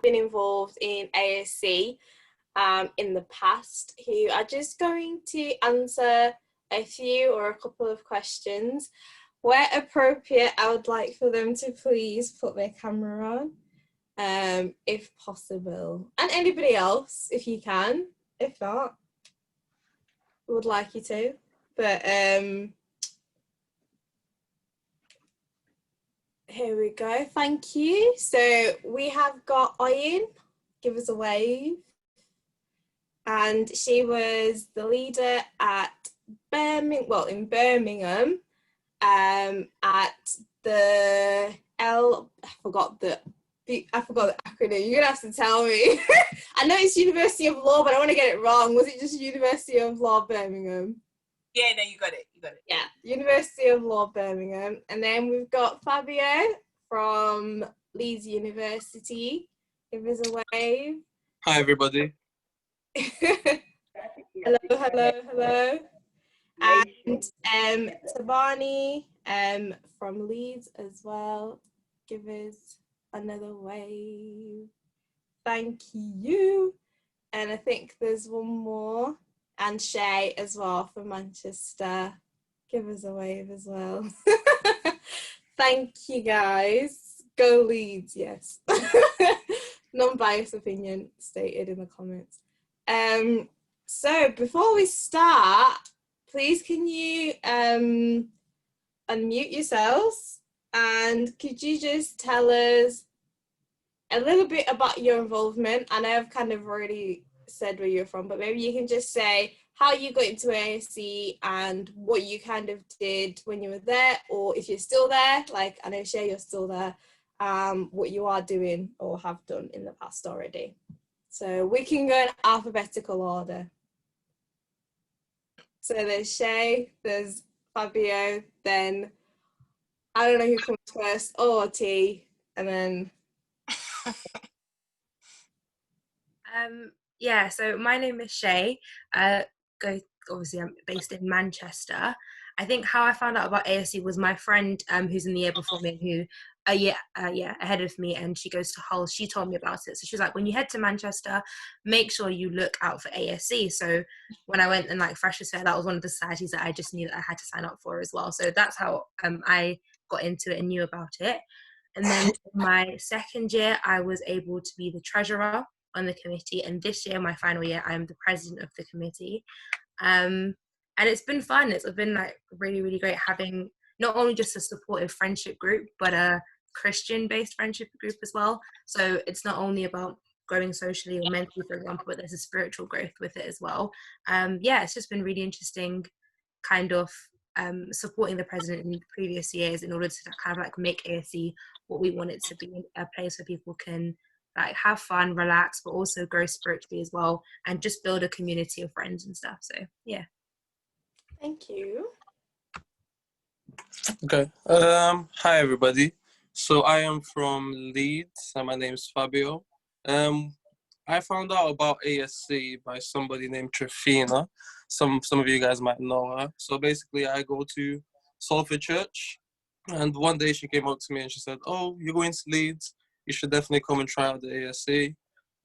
been involved in ASC in the past who are just going to answer a few or a couple of questions. Where appropriate, I would like for them to please put their camera on, if possible. And anybody else, if you can. If not, we would like you to. But here we go. Thank you. So we have got Oyin. Give us a wave. And she was the leader at in Birmingham, at the I forgot the acronym. You're gonna have to tell me. I know it's University of Law, but I want to get it wrong. Was it just University of Law Birmingham? Yeah, no, you got it. Yeah, University of Law Birmingham. And then we've got Fabio from Leeds University. Give us a wave. Hi, everybody. hello. And Tabani from Leeds as well. Give us another wave. Thank you. And I think there's one more. And Shay as well from Manchester. Give us a wave as well. Thank you, guys. Go Leeds, yes. Non-biased opinion stated in the comments. So before we start, please can you unmute yourselves, and could you just tell us a little bit about your involvement? I know I've kind of already said where you're from, but maybe you can just say how you got into ASC and what you kind of did when you were there, or if you're still there, like I know Shay, you're still there, what you are doing or have done in the past already. So we can go in alphabetical order. So there's Shay, there's Fabio, then I don't know who comes first, O or T, and then. Yeah, so my name is Shay. Obviously, I'm based in Manchester. I think how I found out about ASC was my friend who's in the year before me, who ahead of me, and she goes to Hull. She told me about it. So she was like, when you head to Manchester, make sure you look out for ASC. So when I went and like Freshers Fair, that was one of the societies that I just knew that I had to sign up for as well. So that's how I got into it and knew about it. And then my second year, I was able to be the treasurer on the committee, and this year, my final year, I'm the president of the committee. And it's been fun. It's been like really, really great having not only just a supportive friendship group, but a Christian-based friendship group as well. So it's not only about growing socially or mentally, for example, but there's a spiritual growth with it as well. It's just been really interesting kind of supporting the president in the previous years in order to kind of like make ASC what we want it to be, a place where people can like have fun, relax, but also grow spiritually as well, and just build a community of friends and stuff. So yeah. Thank you. Okay. Hi, everybody. So I am from Leeds, and my name is Fabio. I found out about ASC by somebody named Trifina. Some of you guys might know her. So basically, I go to Salford Church, and one day she came up to me and she said, "Oh, you're going to Leeds. You should definitely come and try out the ASC."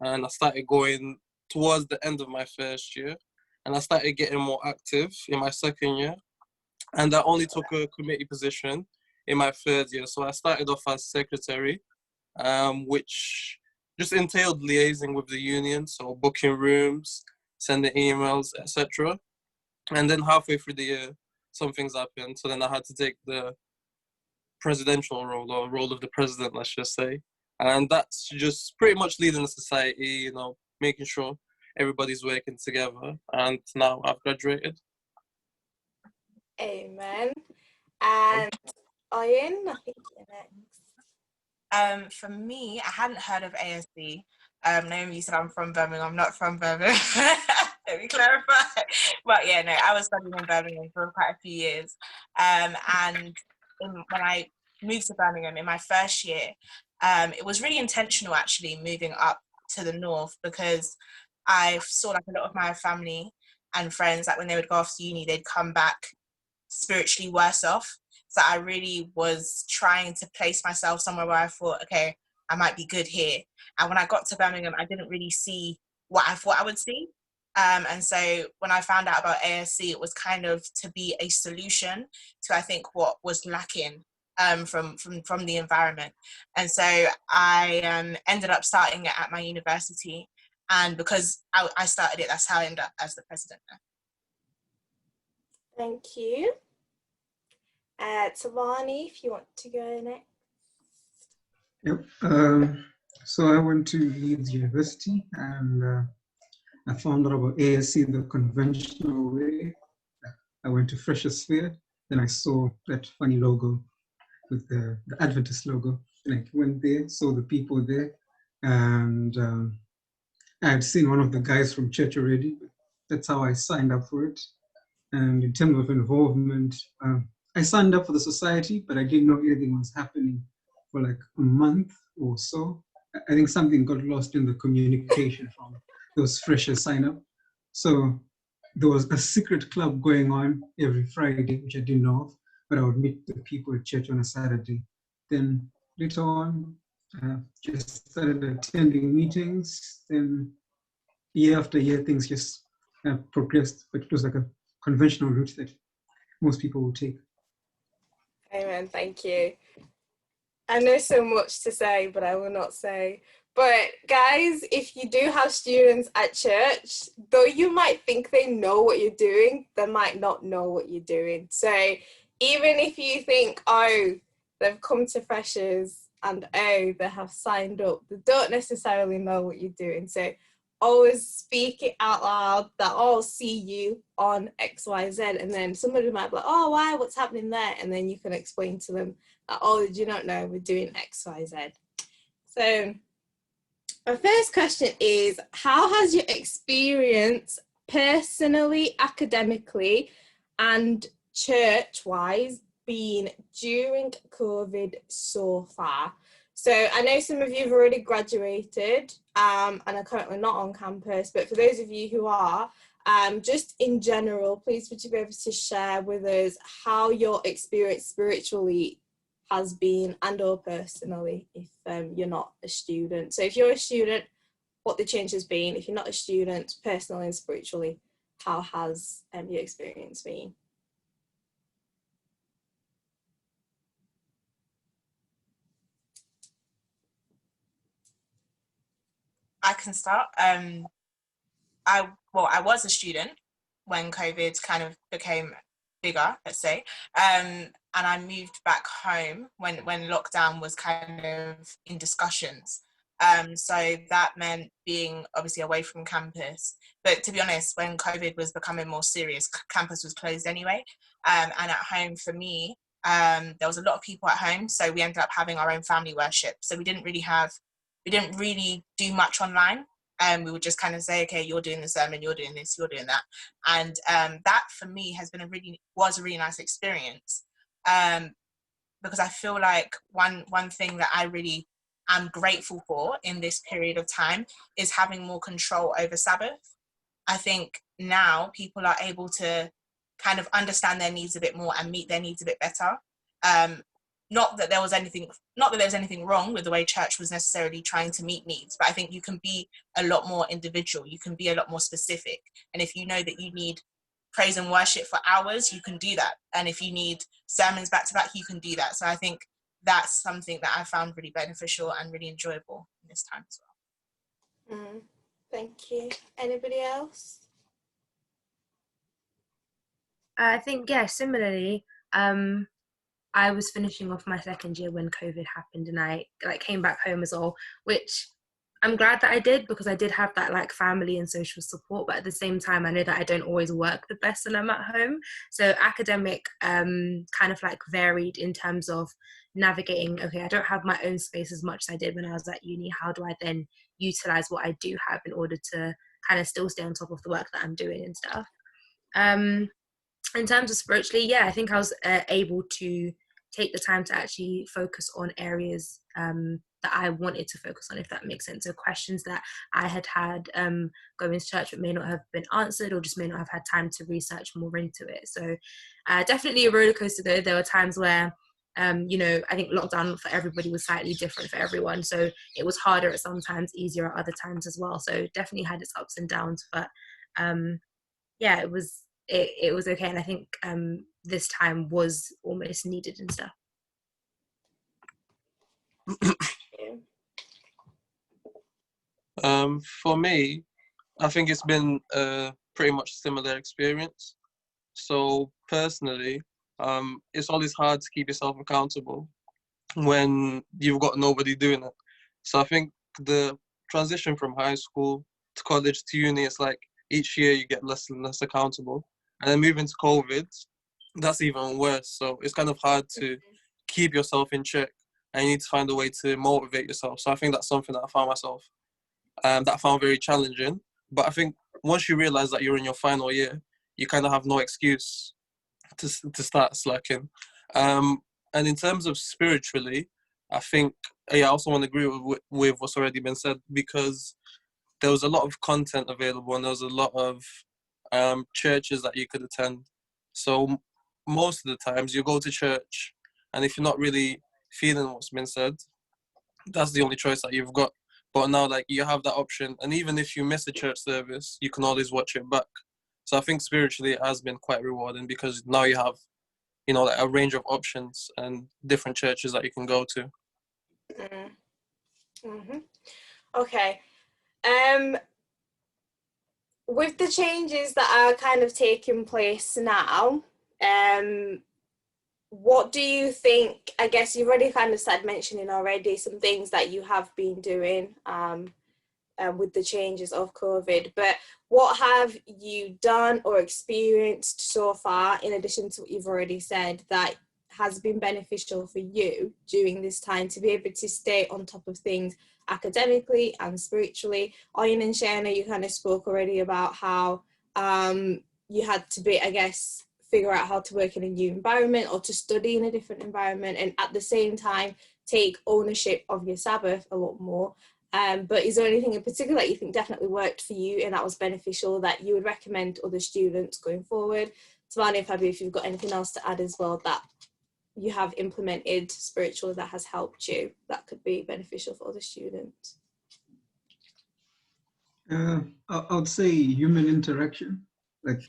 And I started going towards the end of my first year, and I started getting more active in my second year. And I only took a committee position in my third year. So I started off as secretary, which just entailed liaising with the union, so booking rooms, sending emails, etc. And then halfway through the year, some things happened. So then I had to take the presidential role, or role of the president, let's just say. And that's just pretty much leading the society, making sure everybody's working together. And now I've graduated. Amen. And Oyin, I think you're next. For me, I hadn't heard of ASC. Naomi said I'm from Birmingham. I'm not from Birmingham. Let me clarify. But yeah, no, I was studying in Birmingham for quite a few years. And when I moved to Birmingham in my first year, it was really intentional actually moving up to the north, because I saw like a lot of my family and friends, like when they would go off to uni, they'd come back spiritually worse off. So I really was trying to place myself somewhere where I thought, okay, I might be good here. And when I got to Birmingham, I didn't really see what I thought I would see. And so when I found out about ASC, it was kind of to be a solution to, I think, what was lacking from the environment. And so I ended up starting it at my university. And because I started it, that's how I ended up as the president now. Thank you. Tavani, if you want to go next. Yep. So I went to Leeds University, and I found out about ASC the conventional way. I went to Freshers Fair, then I saw that funny logo with the Adventist logo. And I went there, saw the people there, and I had seen one of the guys from church already. That's how I signed up for it. And in terms of involvement, I signed up for the society, but I didn't know anything was happening for like a month or so. I think something got lost in the communication from those freshers sign up. So there was a secret club going on every Friday, which I didn't know of, but I would meet the people at church on a Saturday. Then later on, just started attending meetings. Then year after year, things just progressed, but it was like a conventional route that most people will take. Amen, thank you. I know so much to say, but I will not say. But guys, if you do have students at church, though you might think they know what you're doing, they might not know what you're doing. So even if you think, oh, they've come to Freshers and oh, they have signed up, they don't necessarily know what you're doing. So always speak it out loud that I'll see you on XYZ, and then somebody might be like, oh, why, what's happening there? And then you can explain to them that, oh, did you not know we're doing XYZ? So my first question is, how has your experience personally, academically, and church-wise been during COVID so far? So I know some of you have already graduated and are currently not on campus, but for those of you who are, just in general, please would you be able to share with us how your experience spiritually has been, and or personally, if you're not a student. So if you're a student, what the change has been. If you're not a student, personally and spiritually, how has your experience been? I can start. I was a student when COVID kind of became bigger, let's say, and I moved back home when lockdown was kind of in discussions. So that meant being obviously away from campus. But to be honest, when COVID was becoming more serious, campus was closed anyway. And at home for me, there was a lot of people at home, so we ended up having our own family worship. So we didn't really do much online. We would just kind of say, okay, you're doing the sermon, you're doing this, you're doing that. And that for me was a really nice experience. Because I feel like one thing that I really am grateful for in this period of time is having more control over Sabbath. I think now people are able to kind of understand their needs a bit more and meet their needs a bit better. Not that there was anything wrong with the way church was necessarily trying to meet needs, but I think you can be a lot more individual, you can be a lot more specific. And if you know that you need praise and worship for hours, you can do that. And if you need sermons back to back, you can do that. So I think that's something that I found really beneficial and really enjoyable in this time as well. Thank you. Anybody else? I think, yeah, similarly, I was finishing off my second year when COVID happened, and I came back home as well, which I'm glad that I did, because I did have that like family and social support. But at the same time, I know that I don't always work the best when I'm at home. So academic kind of like varied in terms of navigating, okay, I don't have my own space as much as I did when I was at uni. How do I then utilize what I do have in order to kind of still stay on top of the work that I'm doing and stuff? In terms of spiritually, yeah, I think I was able to take the time to actually focus on areas that I wanted to focus on, if that makes sense. So questions that I had going to church but may not have been answered, or just may not have had time to research more into it. So definitely a roller coaster though. There were times where You know, I think lockdown for everybody was slightly different for everyone, so it was harder at some times, easier at other times as well. So definitely had its ups and downs, but yeah, it was okay, and I think this time was almost needed and stuff. For me, I think it's been a pretty much similar experience. So personally, it's always hard to keep yourself accountable when you've got nobody doing it. So I think the transition from high school to college to uni, it's like each year you get less and less accountable. And then moving to COVID, that's even worse. So it's kind of hard to keep yourself in check, and you need to find a way to motivate yourself. So I think that's something that I found myself, that I found very challenging. But I think once you realize that you're in your final year, you kind of have no excuse to start slacking. And in terms of spiritually, I think, yeah, I also want to agree with what's already been said, because there was a lot of content available and there was a lot of churches that you could attend. So most of the times you go to church, and if you're not really feeling what's been said, that's the only choice that you've got. But now, like, you have that option, and even if you miss a church service, you can always watch it back. So I think spiritually it has been quite rewarding, because now you have, you know, like a range of options and different churches that you can go to. Mm-hmm. Okay. With the changes that are kind of taking place now, what do you think? I guess you've already kind of started mentioning already some things that you have been doing with the changes of COVID, but what have you done or experienced so far, in addition to what you've already said, that has been beneficial for you during this time to be able to stay on top of things academically and spiritually? Oyin and Shana, you kind of spoke already about how you had to be, I guess, figure out how to work in a new environment or to study in a different environment, and at the same time take ownership of your Sabbath a lot more. But is there anything in particular that you think definitely worked for you and that was beneficial that you would recommend other students going forward? Tabani and Fabi, if you've got anything else to add as well that you have implemented spiritually that has helped you, that could be beneficial for other students. I would say human interaction. Like,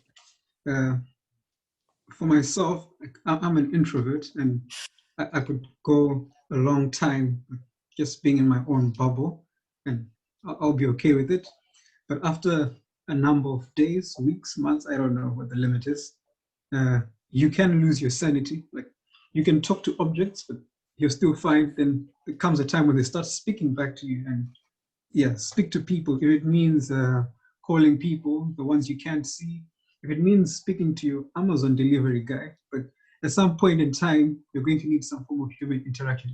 for myself, like, I'm an introvert, and I could go a long time just being in my own bubble, and I'll be okay with it. But after a number of days, weeks, months, I don't know what the limit is, you can lose your sanity. Like, you can talk to objects, but you're still fine. Then there comes a time when they start speaking back to you, and yeah, speak to people. If it means calling people, the ones you can't see, if it means speaking to your Amazon delivery guy, but at some point in time, you're going to need some form of human interaction.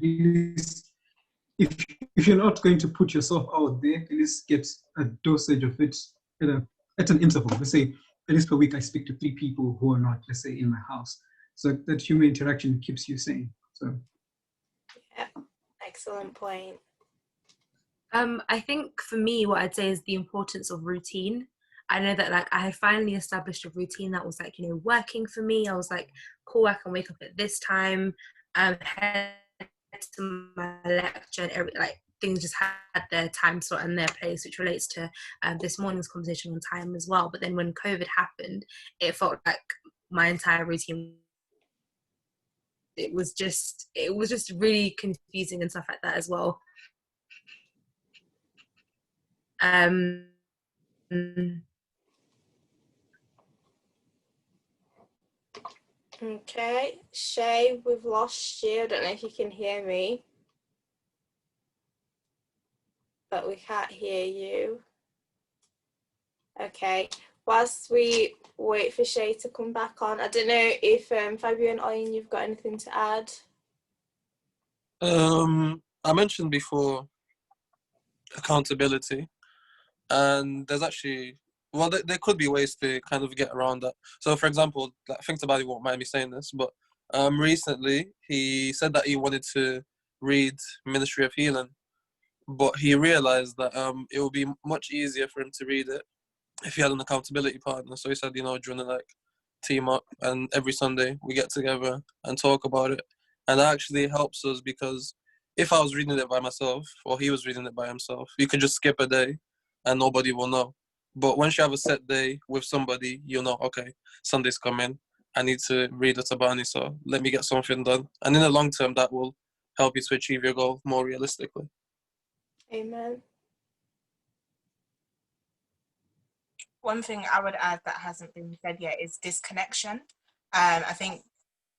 If you're not going to put yourself out there, at least get a dosage of it at an interval. Let's say at least per week, I speak to 3 people who are not, let's say, in my house. So that human interaction keeps you sane. So, yeah, excellent point. I think for me, what I'd say is the importance of routine. I know that, like, I had finally established a routine that was, like, you know, working for me. I was like, cool, I can wake up at this time, head to my lecture, and things just had their time slot and their place, which relates to this morning's conversation on time as well. But then when COVID happened, it felt like my entire routine, it was just really confusing and stuff like that as well. Okay, Shay, we've lost you. I don't know if you can hear me, but we can't hear you. Okay, whilst we wait for Shay to come back on, I don't know if Fabio and Oyin, you've got anything to add? I mentioned before accountability, and there's actually, well, there could be ways to kind of get around that. So, for example, I think somebody won't mind me saying this, but recently he said that he wanted to read Ministry of Healing, but he realized that it would be much easier for him to read it if he had an accountability partner. So he said, you know, do you want to, like, team up, and every Sunday we get together and talk about it. And that actually helps us because if I was reading it by myself or he was reading it by himself, you could just skip a day and nobody will know. But once you have a set day with somebody, you'll know, okay, Sunday's coming. I need to read the Tabani, so let me get something done. And in the long term, that will help you to achieve your goal more realistically. Amen. One thing I would add that hasn't been said yet is disconnection. I think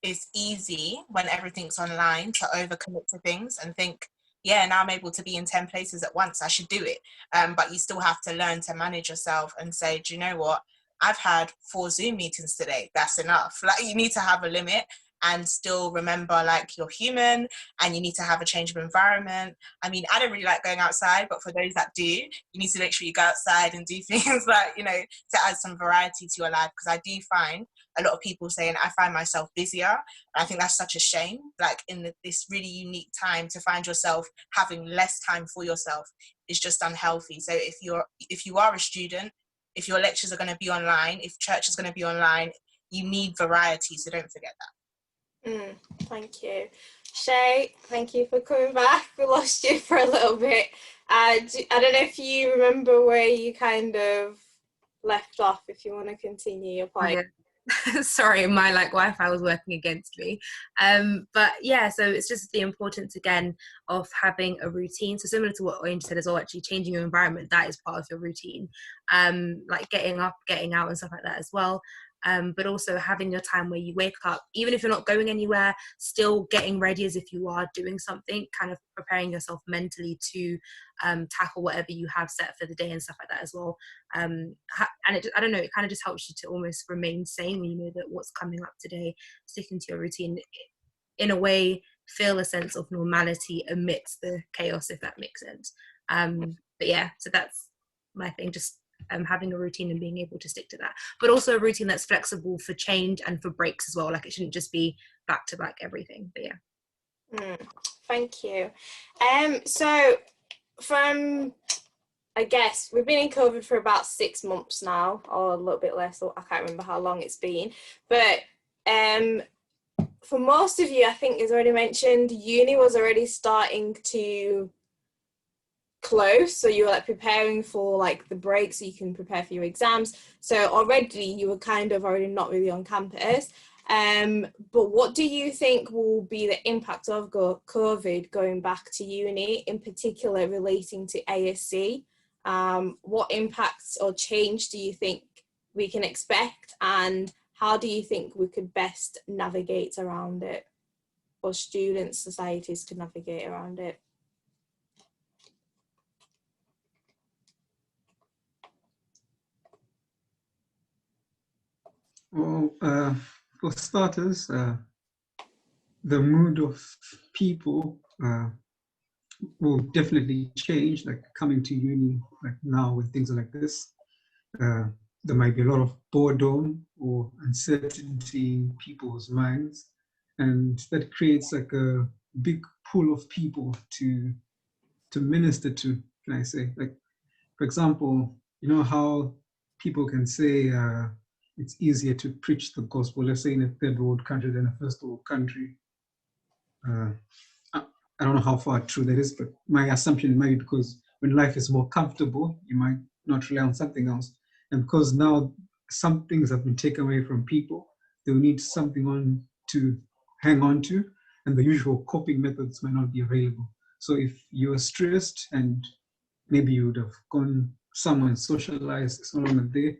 it's easy when everything's online to overcommit to things and think, yeah, now I'm able to be in 10 places at once, I should do it. But you still have to learn to manage yourself and say, do you know what? I've had 4 Zoom meetings today. That's enough. Like, you need to have a limit and still remember, like, you're human and you need to have a change of environment. I mean, I don't really like going outside, but for those that do, you need to make sure you go outside and do things like, you know, to add some variety to your life. Because I do find a lot of people saying, I find myself busier. And I think that's such a shame, like in this really unique time to find yourself having less time for yourself is just unhealthy. So if you are a student, if your lectures are going to be online, if church is going to be online, you need variety. So don't forget that. Thank you. Shay, thank you for coming back. We lost you for a little bit. I don't know if you remember where you kind of left off, if you want to continue your point. Sorry, my Wi-Fi was working against me. But yeah, so it's just the importance again of having a routine. So similar to what Owen said as well, actually changing your environment, that is part of your routine. Like getting up, getting out and stuff like that as well. But also having your time where you wake up, even if you're not going anywhere, still getting ready as if you are doing something, kind of preparing yourself mentally to tackle whatever you have set for the day and stuff like that as well. And I don't know, it kind of just helps you to almost remain sane when you know that what's coming up today, sticking to your routine, in a way, feel a sense of normality amidst the chaos, if that makes sense. But yeah, so that's my thing, just having a routine and being able to stick to that, but also a routine that's flexible for change and for breaks as well. Like, it shouldn't just be back to back everything. But yeah. Thank you. So from, I guess we've been in COVID for about 6 months now, or a little bit less, I can't remember how long it's been, but for most of you, I think as already mentioned, uni was already starting to close, so you were like preparing for like the break so you can prepare for your exams, so already you were kind of already not really on campus. But what do you think will be the impact of COVID going back to uni, in particular relating to ASC? What impacts or change do you think we can expect, and how do you think we could best navigate around it, or students, societies could navigate around it? Well, for starters, the mood of people will definitely change, like coming to uni like now with things like this. There might be a lot of boredom or uncertainty in people's minds, and that creates like a big pool of people to minister to, can I say. Like, for example, you know how people can say it's easier to preach the gospel, let's say in a third world country than a first world country. I don't know how far true that is, but my assumption might be because when life is more comfortable, you might not rely on something else. And because now some things have been taken away from people, they'll need something on to hang on to, and the usual coping methods might not be available. So if you're stressed and maybe you would have gone somewhere and socialized, it's no longer there,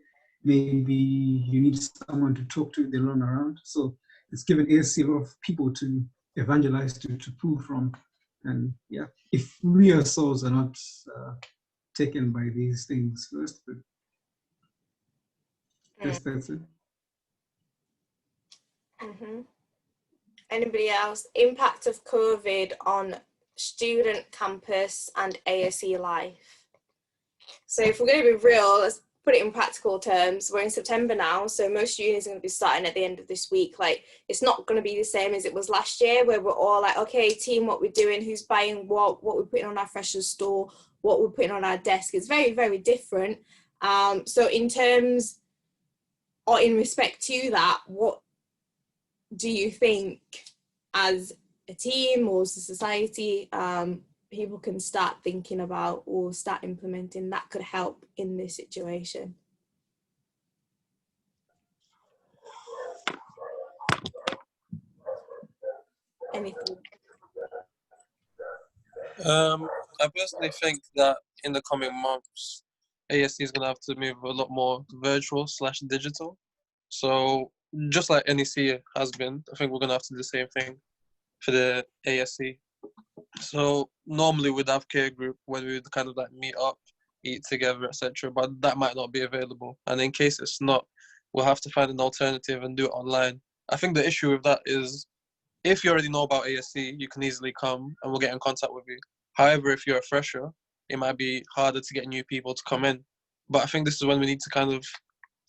maybe you need someone to talk to, they're not around. So it's given ASC a lot of people to evangelize, to pull from. And yeah, if we ourselves are not taken by these things first, but that's it. Anybody else? Impact of COVID on student, campus and ASC life. So if we're going to be real, let's put it in practical terms. We're in September now, so most unis are going to be starting at the end of this week. Like, it's not going to be the same as it was last year, where we're all like, okay, team, what we're doing, who's buying what we're putting on our freshers store, what we're putting on our desk. It's very, very different. So in terms, or in respect to that, what do you think as a team or as a society, people can start thinking about or start implementing that could help in this situation? Anything? I personally think that in the coming months, ASC is going to have to move a lot more virtual / digital. So just like NEC has been, I think we're going to have to do the same thing for the ASC. So normally we'd have care group when we would kind of like meet up, eat together, etc. But that might not be available. And in case it's not, we'll have to find an alternative and do it online. I think the issue with that is if you already know about ASC, you can easily come and we'll get in contact with you. However, if you're a fresher, it might be harder to get new people to come in. But I think this is when we need to kind of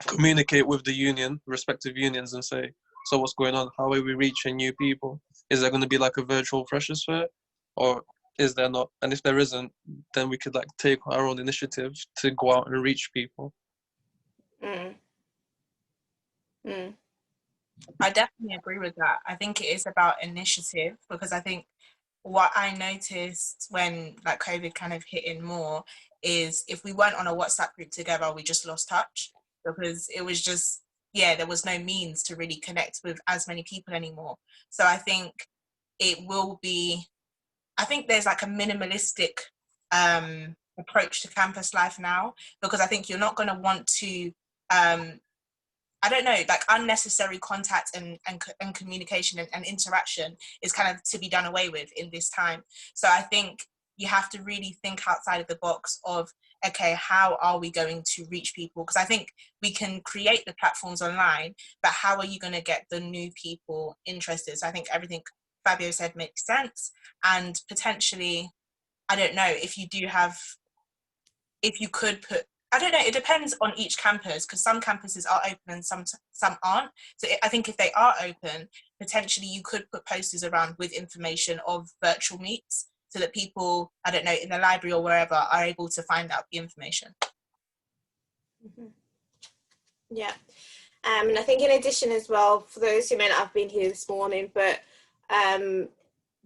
communicate with the union, respective unions, and say, so what's going on? How are we reaching new people? Is there going to be like a virtual freshers fair? Or is there not? And if there isn't, then we could like take our own initiative to go out and reach people. I definitely agree with that. I think it is about initiative, because I think what I noticed when like COVID kind of hit in more is if we weren't on a WhatsApp group together, we just lost touch, because it was just, there was no means to really connect with as many people anymore. So I think there's like a minimalistic approach to campus life now, because I think you're not going to want to I don't know, like unnecessary contact and communication and interaction is kind of to be done away with in this time. So I think you have to really think outside of the box of, okay, how are we going to reach people? Because I think we can create the platforms online, but how are you going to get the new people interested? So I think everything Fabio said makes sense. And potentially, I don't know, if you could put, I don't know, it depends on each campus, because some campuses are open and some aren't. So I think if they are open, potentially you could put posters around with information of virtual meets, so that people, I don't know, in the library or wherever are able to find out the information. Yeah. And I think in addition as well, for those who may not have been here this morning, but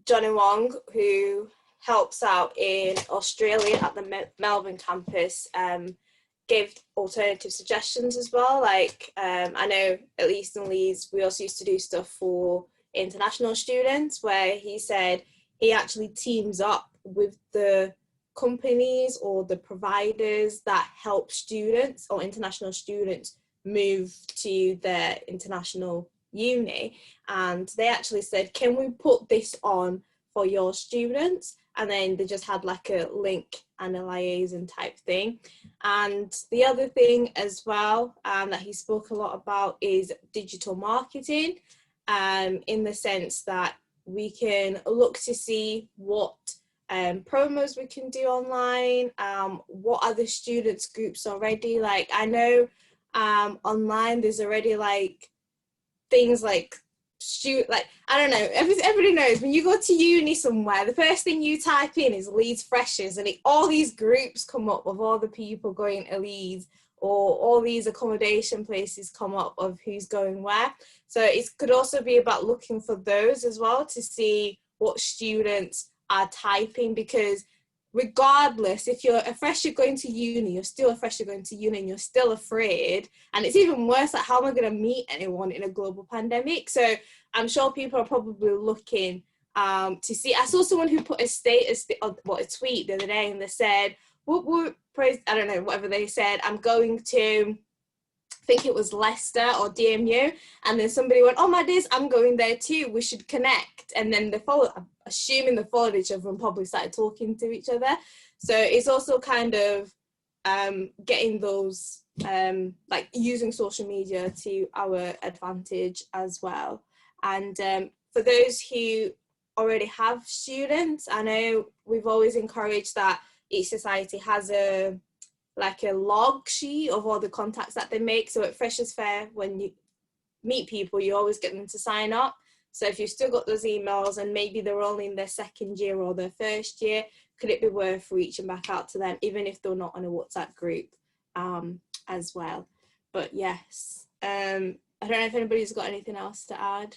Johnny Wong, who helps out in Australia at the Melbourne campus, gave alternative suggestions as well. Like I know at least in Leeds, we also used to do stuff for international students, where he said he actually teams up with the companies or the providers that help students or international students move to their international uni, and they actually said, can we put this on for your students? And then they just had like a link and a liaison type thing. And the other thing as well that he spoke a lot about is digital marketing, in the sense that we can look to see what promos we can do online, what are the students groups already. Like I know online there's already like things like I don't know, everybody knows when you go to uni somewhere, the first thing you type in is Leeds Freshers, and all these groups come up of all the people going to Leeds, or all these accommodation places come up of who's going where. So it could also be about looking for those as well to see what students are typing, because regardless, if you're a fresher going to uni, you're still a fresher going to uni and you're still afraid. And it's even worse, like how am I going to meet anyone in a global pandemic? So I'm sure people are probably looking to see. I saw someone who put a tweet the other day, and they said, praise, I don't know, whatever they said, I'm going to, I think it was Leicester or DMU, and then somebody went, oh my days, I'm going there too, we should connect. And then they followed, assuming they followed each other and probably started talking to each other. So it's also kind of getting those, like using social media to our advantage as well. And for those who already have students, I know we've always encouraged that each society has a log sheet of all the contacts that they make. So at Freshers Fair, when you meet people, you always get them to sign up. So if you've still got those emails and maybe they're only in their second year or their first year, could it be worth reaching back out to them, even if they're not on a WhatsApp group as well? But yes, I don't know if anybody's got anything else to add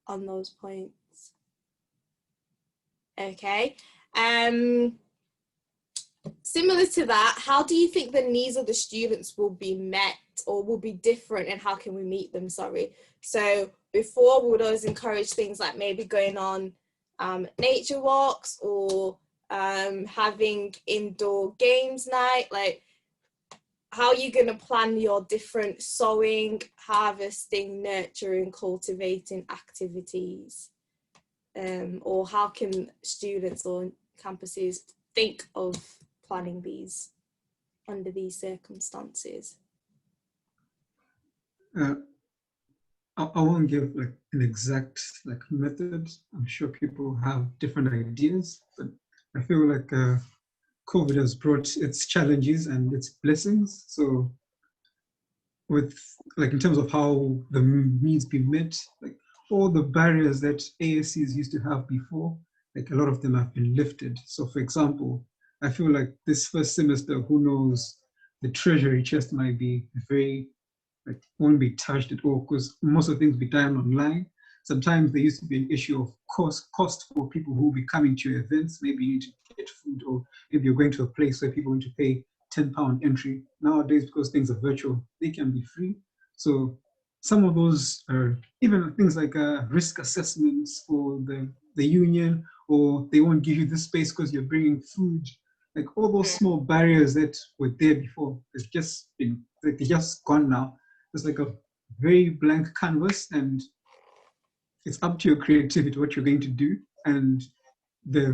on those points. Okay. Similar to that, how do you think the needs of the students will be met or will be different, and how can we meet them? Sorry. So before, we would always encourage things like maybe going on nature walks or having indoor games night. Like, how are you going to plan your different sowing, harvesting, nurturing, cultivating activities? Or how can students or campuses think of planning these under these circumstances? I won't give like an exact like method. I'm sure people have different ideas, but I feel like COVID has brought its challenges and its blessings. So with like in terms of how the needs be met, like all the barriers that ASCs used to have before, like a lot of them have been lifted. So for example, I feel like this first semester, who knows, the treasury chest might be very, like won't be touched at all because most of the things be done online. Sometimes there used to be an issue of cost for people who will be coming to your events. Maybe you need to get food, or maybe you're going to a place where people need to pay £10 entry. Nowadays, because things are virtual, they can be free. So some of those are even things like risk assessments for the union, or they won't give you this space because you're bringing food. Like all those small barriers that were there before, it's just been like they're just gone now. It's like a very blank canvas, and it's up to your creativity what you're going to do. And I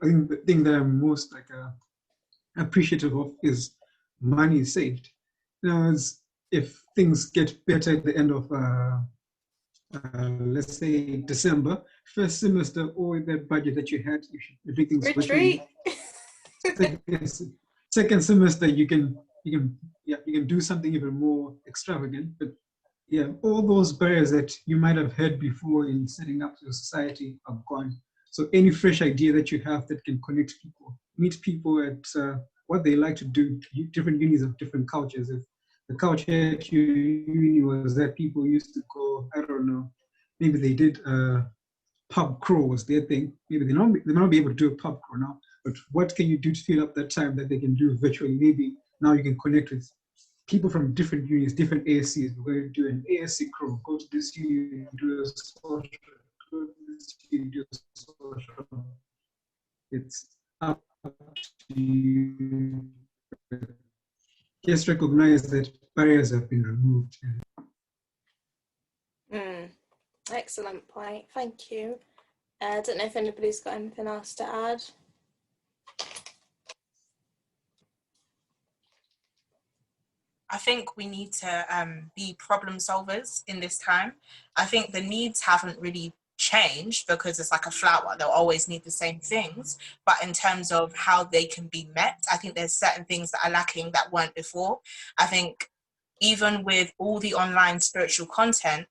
think the thing that I'm most like appreciative of is money saved. Now, if things get better at the end of let's say December, first semester, all that budget that you had, everything's Retreat. Second semester, you can do something even more extravagant. But yeah, all those barriers that you might have had before in setting up your society are gone. So any fresh idea that you have that can connect people, meet people at what they like to do. Different unis have different cultures. If the culture at your uni was that people used to go, I don't know, maybe they did pub crawl was their thing. Maybe they may not be able to do a pub crawl now, but what can you do to fill up that time that they can do virtually? Maybe now you can connect with people from different unis, different ASCs. We're going to do an ASC crawl. Go to this uni, do a social. Go to this uni, do a social. It's up to you. Just recognize that barriers have been removed. Excellent point. Thank you. I don't know if anybody's got anything else to add. I think we need to be problem solvers in this time. I think the needs haven't really changed because it's like a flower. They'll always need the same things. But in terms of how they can be met, I think there's certain things that are lacking that weren't before. I think even with all the online spiritual content,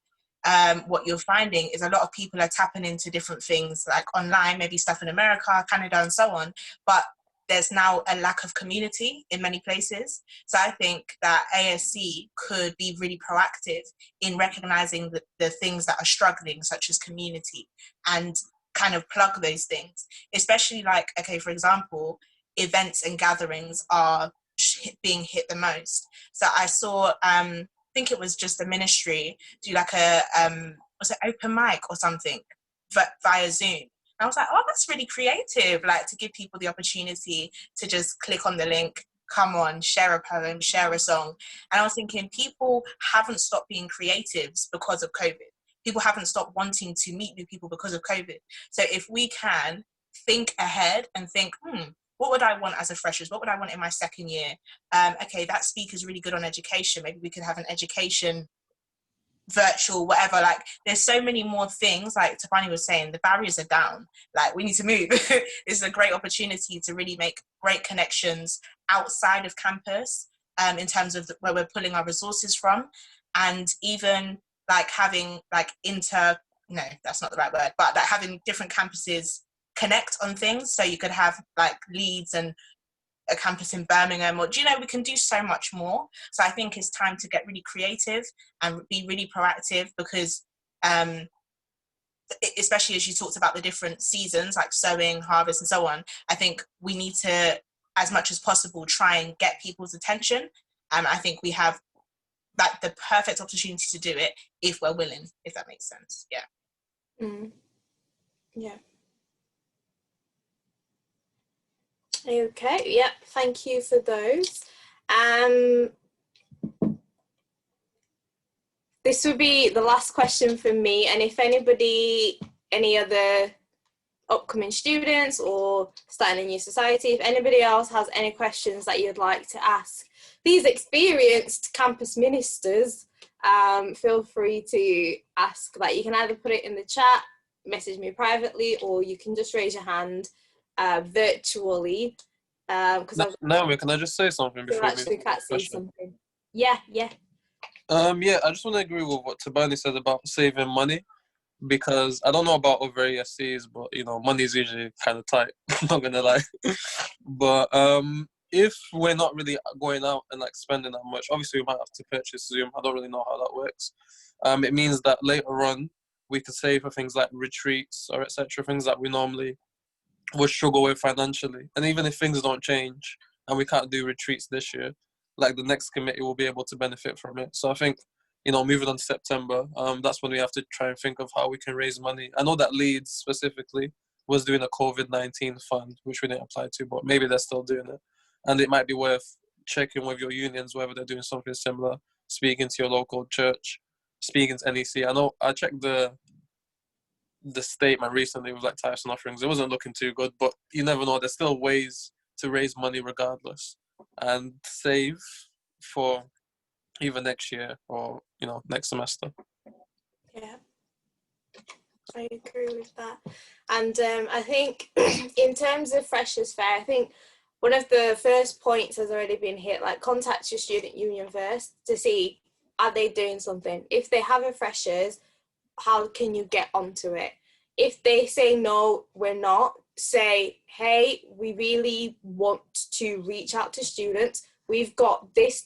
what you're finding is a lot of people are tapping into different things like online, maybe stuff in America, Canada, and so on. But there's now a lack of community in many places. So I think that ASC could be really proactive in recognizing the things that are struggling, such as community, and kind of plug those things, especially like, okay, for example, events and gatherings are being hit the most. So I saw, I think it was just a ministry do like a, was it open mic or something via Zoom. I was like, oh, that's really creative, like to give people the opportunity to just click on the link, come on, share a poem, share a song. And I was thinking, people haven't stopped being creatives because of COVID. People haven't stopped wanting to meet new people because of COVID. So if we can think ahead and think, what would I want as a freshers? What would I want in my second year? Okay, that speaker's really good on education. Maybe we could have an education virtual, whatever. Like there's so many more things. Like Tabani was saying, the barriers are down. Like we need to move. This is a great opportunity to really make great connections outside of campus, in terms of where we're pulling our resources from, and even like having like no, that's not the right word, but like having different campuses connect on things. So you could have like Leeds and a campus in Birmingham, or we can do so much more. So I think it's time to get really creative and be really proactive, because especially as you talked about the different seasons like sowing, harvest and so on, I think we need to, as much as possible, try and get people's attention. I think we have like the perfect opportunity to do it if we're willing, if that makes sense. Yeah. Yeah. Okay, yep, thank you for those. This would be the last question for me, and if any other upcoming students or starting a new society, if anybody else has any questions that you'd like to ask these experienced campus ministers, feel free to ask. Like, you can either put it in the chat, message me privately, or you can just raise your hand virtually. Naomi, can I just say something before actually can't say something? Yeah. I just want to agree with what Tabani said about saving money, because I don't know about other ASCs, but you know, money is usually kind of tight. I'm not gonna lie. But if we're not really going out and like spending that much, obviously we might have to purchase Zoom. I don't really know how that works. It means that later on we could save for things like retreats or etc., things that we normally would struggle with financially. And even if things don't change and we can't do retreats this year, like the next committee will be able to benefit from it. So I think, you know, moving on to September, that's when we have to try and think of how we can raise money. I know that Leeds specifically was doing a COVID-19 fund, which we didn't apply to, but maybe they're still doing it. And it might be worth checking with your unions whether they're doing something similar, speaking to your local church, speaking to NEC. I know I checked the statement recently with like tithes and offerings. It wasn't looking too good, but you never know. There's still ways to raise money regardless and save for either next year or, you know, next semester. Yeah, I agree with that. And I think in terms of Freshers' Fair, I think one of the first points has already been hit, like contact your student union first to see, are they doing something? If they have a Freshers, how can you get onto it? If they say, no, we're not, say, hey, we really want to reach out to students. We've got this,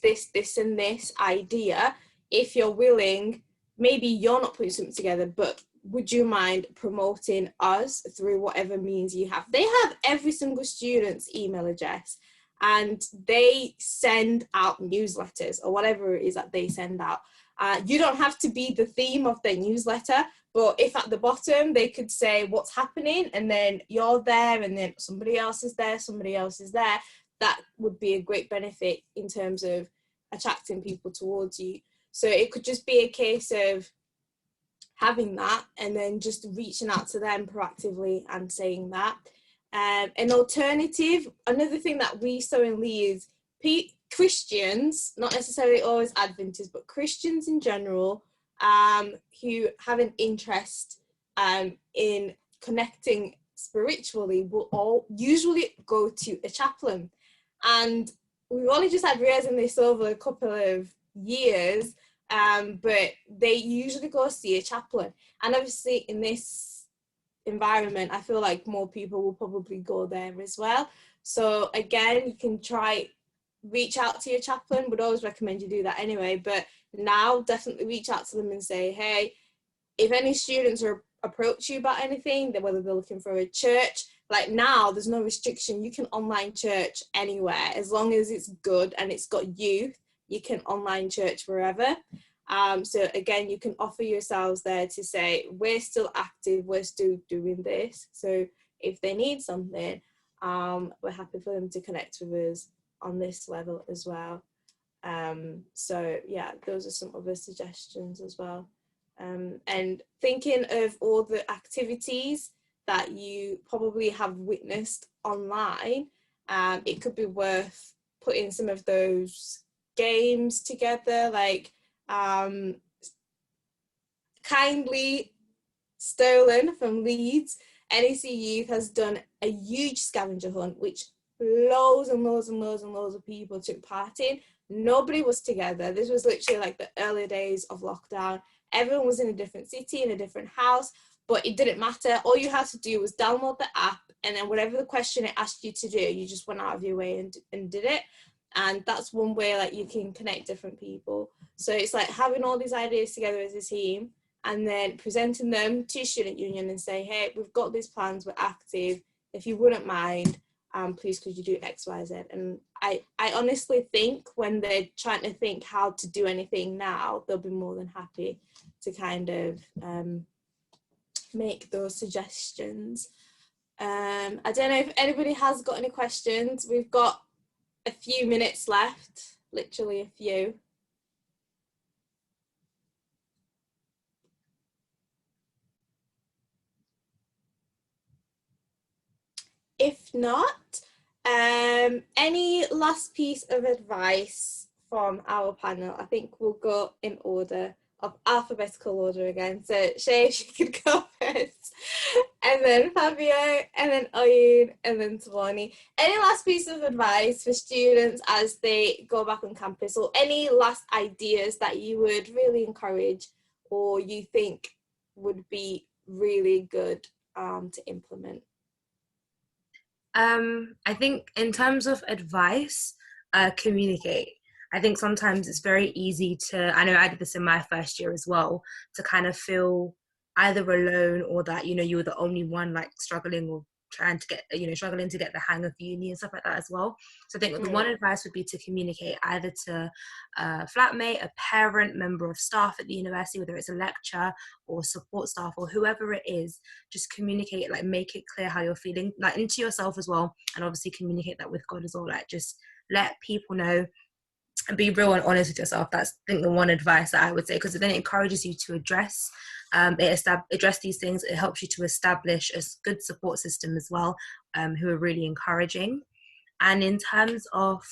and this idea. If you're willing, maybe you're not putting something together, but would you mind promoting us through whatever means you have? They have every single student's email address, and they send out newsletters or whatever it is that they send out. You don't have to be the theme of their newsletter, but if at the bottom they could say what's happening, and then you're there, and then somebody else is there, that would be a great benefit in terms of attracting people towards you. So it could just be a case of having that and then just reaching out to them proactively and saying that. An alternative, another thing that we saw in Leeds, Christians, not necessarily always Adventists, but Christians in general, who have an interest in connecting spiritually, will all usually go to a chaplain. And we've only just had realizing this over a couple of years, but they usually go see a chaplain. And obviously in this environment, I feel like more people will probably go there as well. So again, you can try reach out to your chaplain. Would always recommend you do that anyway, but now definitely reach out to them and say, hey, if any students are approach you about anything, whether they're looking for a church, like now there's no restriction, you can online church anywhere as long as it's good and it's got youth. You can online church wherever. So again, you can offer yourselves there to say, we're still active, we're still doing this, so if they need something, we're happy for them to connect with us on this level as well. So yeah, those are some other suggestions as well. And thinking of all the activities that you probably have witnessed online, it could be worth putting some of those games together, like Kindly Stolen from Leeds. NECyouth has done a huge scavenger hunt, which loads of people took part in. Nobody was together. This was literally like the early days of lockdown. Everyone was in a different city, in a different house, but it didn't matter. All you had to do was download the app, and then whatever the question it asked you to do, you just went out of your way and did it. And that's one way like you can connect different people. So it's like having all these ideas together as a team and then presenting them to student union and say, hey, we've got these plans, we're active, if you wouldn't mind, please could you do X, Y, Z. And I honestly think when they're trying to think how to do anything now, they'll be more than happy to kind of make those suggestions. I don't know if anybody has got any questions. We've got a few minutes left, literally a few. If not, any last piece of advice from our panel? I think we'll go in order of alphabetical order again. So Shay, if you could go first, and then Fabio, and then Oyun, and then Tawani. Any last piece of advice for students as they go back on campus, or any last ideas that you would really encourage or you think would be really good to implement? I think in terms of advice, communicate. I think sometimes it's very easy to, I know I did this in my first year as well, to kind of feel either alone or that, you know, you were the only one like struggling or trying to get, you know, struggling to get the hang of uni and stuff like that as well. So I think the one advice would be to communicate either to a flatmate, a parent, member of staff at the university, whether it's a lecturer or support staff or whoever it is. Just communicate, like make it clear how you're feeling, like into yourself as well, and obviously communicate that with God as well. Like just let people know and be real and honest with yourself. That's, I think, the one advice that I would say, because then it encourages you to address these things. It helps you to establish a good support system as well, who are really encouraging. And in terms of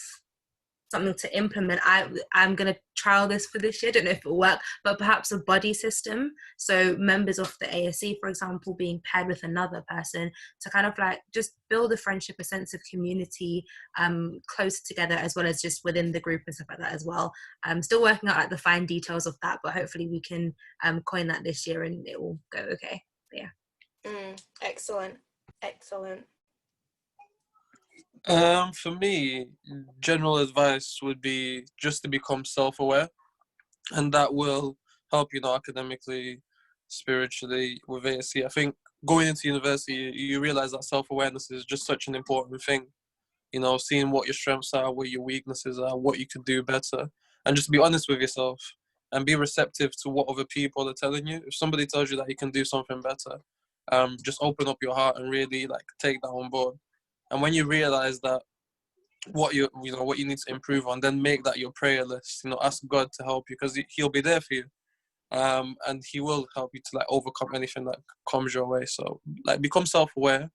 something to implement, I'm going to trial this for this year. I don't know if it'll work, but perhaps a buddy system. So members of the ASC, for example, being paired with another person to kind of like just build a friendship, a sense of community, close together, as well as just within the group and stuff like that as well. I'm still working out like the fine details of that, but hopefully we can coin that this year and it will go okay. But yeah. Excellent. For me, general advice would be just to become self-aware, and that will help, you know, academically, spiritually with ASC. I think going into university, you realize that self-awareness is just such an important thing. You know, seeing what your strengths are, what your weaknesses are, what you could do better, and just be honest with yourself and be receptive to what other people are telling you. If somebody tells you that you can do something better, just open up your heart and really like take that on board. And when you realize that what you need to improve on, then make that your prayer list. You know, ask God to help you because He'll be there for you, and He will help you to like overcome anything that comes your way. So like become self-aware.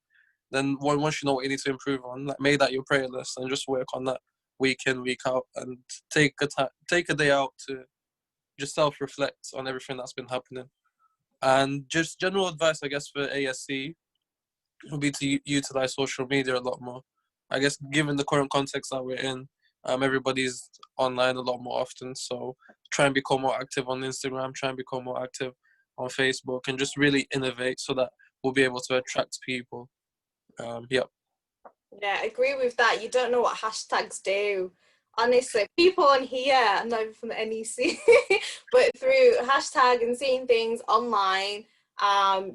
Then once you know what you need to improve on, like make that your prayer list and just work on that week in, week out, and take a day out to just self-reflect on everything that's been happening. And just general advice, I guess, for ASC would be to utilize social media a lot more. I guess given the current context that we're in, everybody's online a lot more often. So try and become more active on Instagram, try and become more active on Facebook, and just really innovate so that we'll be able to attract people. Yeah, I agree with that. You don't know what hashtags do. Honestly, people on here, not even from the NEC, but through hashtag and seeing things online,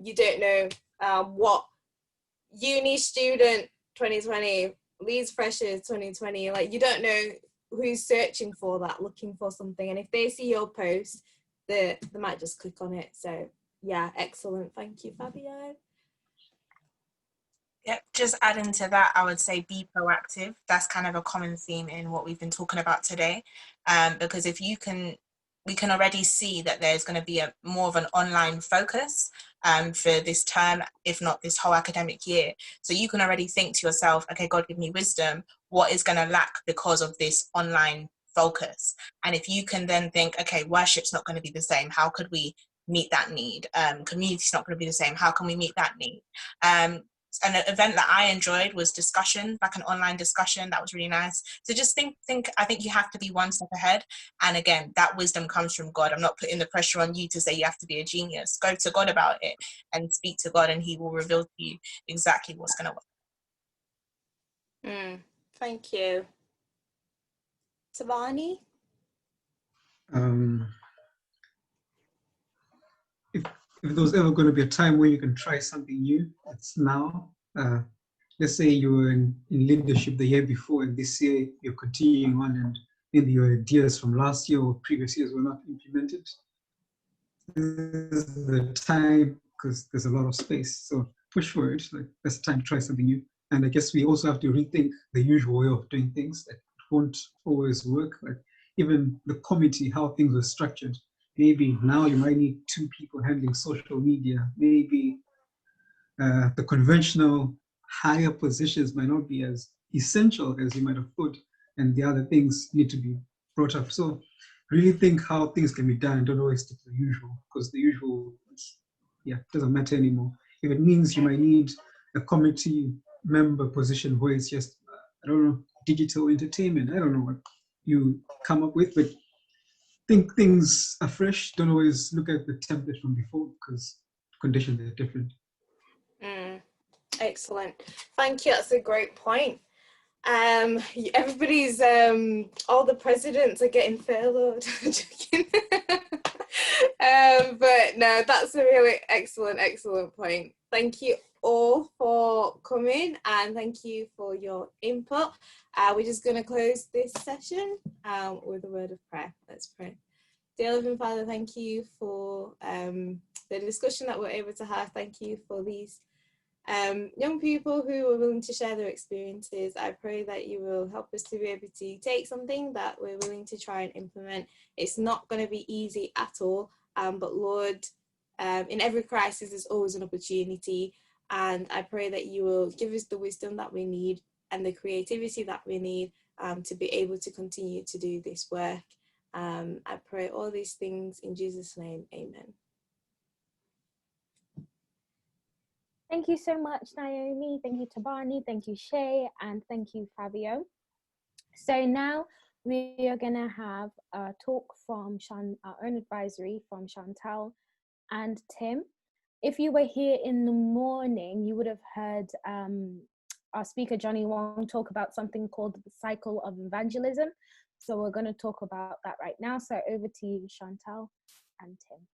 you don't know what uni student 2020, Leeds freshers 2020, like you don't know who's searching for that, looking for something. And if they see your post, they might just click on it. So yeah, excellent. Thank you, Fabio. Yep, just adding to that, I would say be proactive. That's kind of a common theme in what we've been talking about today. Because if you can, we can already see that there's going to be a more of an online focus for this term, if not this whole academic year. So you can already think to yourself, okay, God, give me wisdom. What is going to lack because of this online focus? And if you can then think, okay, worship's not going to be the same. How could we meet that need? Community's not going to be the same. How can we meet that need? An event that I enjoyed was discussion, like an online discussion. That was really nice. So just think. I think you have to be one step ahead. And again, that wisdom comes from God. I'm not putting the pressure on you to say you have to be a genius. Go to God about it and speak to God, and He will reveal to you exactly what's going to work. Thank you. Tabani? if there was ever going to be a time where you can try something new, it's now. Let's say you were in leadership the year before, and this year you're continuing on, and maybe your ideas from last year or previous years were not implemented. This is the time, because there's a lot of space. So push for it. Like, that's the time to try something new. And I guess we also have to rethink the usual way of doing things. That won't always work. Like, even the committee, how things were structured. Maybe now you might need 2 people handling social media. Maybe the conventional higher positions might not be as essential as you might have thought, and the other things need to be brought up. So really think how things can be done and don't always stick to the usual, because the usual doesn't matter anymore. If it means you might need a committee member position where it's just, I don't know, digital entertainment, I don't know what you come up with, but think things afresh. Don't always look at the template from before, because conditions are different. Excellent. Thank you. That's a great point. Everybody's all the presidents are getting furloughed. But no, that's a really excellent point. Thank you all for coming, and thank you for your input. We're just going to close this session with a word of prayer. Let's pray. Dear Living Father, thank you for the discussion that we're able to have. Thank you for these young people who are willing to share their experiences. I pray that you will help us to be able to take something that we're willing to try and implement. It's not going to be easy at all, but Lord, in every crisis there's always an opportunity, and I pray that you will give us the wisdom that we need and the creativity that we need to be able to continue to do this work. I pray all these things in Jesus' name, amen. Thank you so much, Naomi. Thank you, Tabani. Thank you, Shay. And thank you, Fabio. So now we are going to have a talk from our own advisory from Chantal and Tim. If you were here in the morning, you would have heard our speaker, Johnny Wong, talk about something called the Cycle of Evangelism. So we're going to talk about that right now. So over to you, Chantal and Tim.